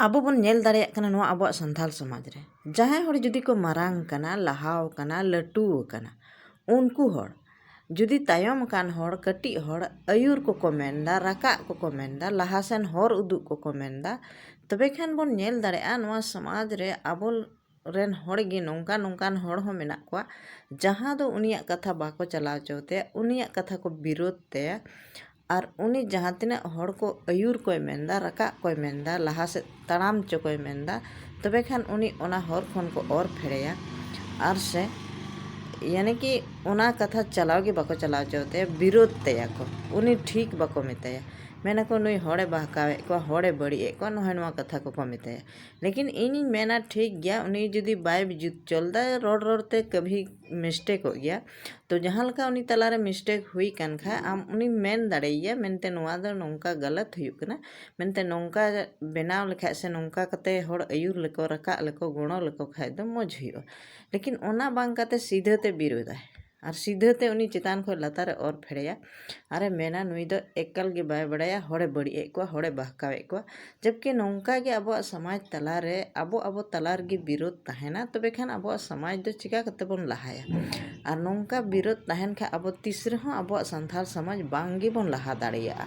ᱟᱵᱚ ᱵᱚᱱ ᱧᱮᱞ ᱫᱟᱲᱮᱭᱟᱜ ᱠᱟᱱᱟ ᱱᱚᱣᱟ ᱟᱵᱚᱣᱟᱜ ᱥᱟᱱᱛᱟᱲ ᱥᱚᱢᱟᱡᱽ ᱨᱮ ᱡᱟᱦᱟᱸᱭ ᱦᱚᱲ ᱡᱩᱫᱤ ᱠᱚ ᱢᱟᱨᱟᱝ ᱠᱟᱱᱟ, ᱞᱟᱦᱟᱣ ᱠᱟᱱᱟ, ᱞᱟᱹᱴᱩ ᱟᱠᱟᱱᱟ, ᱩᱱᱠᱩ ᱦᱚᱲ ᱡᱩᱫᱤ ᱛᱟᱭᱚᱢ ᱟᱠᱟᱱ ᱦᱚᱲ ᱠᱟᱹᱴᱤᱡ ᱦᱚᱲ ᱟᱹᱭᱩᱨ ᱠᱚᱠᱚ ᱢᱮᱱᱫᱟ, ᱨᱟᱠᱟᱵ ᱠᱚᱠᱚ ᱢᱮᱱᱫᱟ, ᱞᱟᱦᱟ ᱥᱮᱱ ᱦᱚᱨ ᱩᱫᱩᱜ ᱠᱚᱠᱚ ᱢᱮᱱᱫᱟ, ᱛᱚᱵᱮ ᱠᱷᱟᱱ ᱵᱚᱱ ᱧᱮᱞ ᱫᱟᱲᱮᱭᱟᱜᱼᱟ ᱱᱚᱣᱟ ᱥᱚᱢᱟᱡᱽ ᱨᱮ ᱟᱵᱚ ᱨᱮᱱ ᱦᱚᱲ ᱜᱮ ᱱᱚᱝᱠᱟᱱ ᱦᱚᱲ ᱦᱚᱸ ᱢᱮᱱᱟᱜ ᱠᱚᱣᱟ ᱡᱟᱦᱟᱸ ᱫᱚ ᱩᱱᱤᱭᱟᱜ ᱠᱟᱛᱷᱟ ᱵᱟᱠᱚ ᱪᱟᱞᱟᱣ ᱦᱚᱪᱚ ᱛᱟᱭᱟ, ᱩᱱᱤᱭᱟᱜ ᱠᱟᱛᱷᱟ ᱠᱚ ᱵᱤᱨᱳধ ᱛᱟᱭᱟ ᱟᱨ ᱩᱱᱤ ᱡᱟᱦᱟᱸ ᱛᱤᱱᱟᱹᱜ ᱦᱚᱲ ko ᱟᱹᱭᱩᱨ koy ᱢᱮᱱᱫᱟ, ᱨᱟᱠᱟᱵ koy ᱢᱮᱱᱫᱟ, ᱞᱟᱦᱟ ᱥᱮᱫ ᱛᱟᱲᱟᱢ ᱪᱚ koy ᱢᱮᱱᱫᱟ, ᱛᱚᱵᱮ ᱠᱷᱟᱱ ᱩᱱᱤ ᱚᱱᱟ ᱦᱚᱨ ᱠᱷᱚᱱ ko ᱚᱨ ᱯᱷᱮᱲᱮᱭᱟ ᱟᱨ ᱥᱮ यानी कि ओना कथा चलाव गे बाको चलाव चाहते विरोध तया को उनी ठीक बाको मेताया मेना को नुई हड़े बहकावे को हड़े बड़ी को नवा कथा को मेताया। लेकिन इन मेना ठीक गया उनी जुदी बाय चलदा रोड रोडते कभी मिस्टेक हो गया तो जहाँ लका उनी तलारे मिस्टेक हुई कान खा आम उनी मेन दाड़ेया मेनते नवा दो नौका गलत हुई कना मेनते नौका बनाव लेखा से नौका कते हड़ अयुर लेको रका लेको गुणो लेको खाए दो मौज हुई। लेकिन ओना बांग काते सीधेते विरोध है और सीधेते उनी चितान को लतारे और फेड़ेया अरे मेना नुई दो एकल गे बाय बड़ाया हड़े बड़ी को हड़े बहकावे को जबकि नौका गे अब समाज तलारे अब तलार गे विरोध तहना तबे खान अब समाज दो चिका कते बन लहाया और नौका विरोध तहन खा अब तीसरे अब संथाल समाज बांग गे बन लहा दाड़ेया।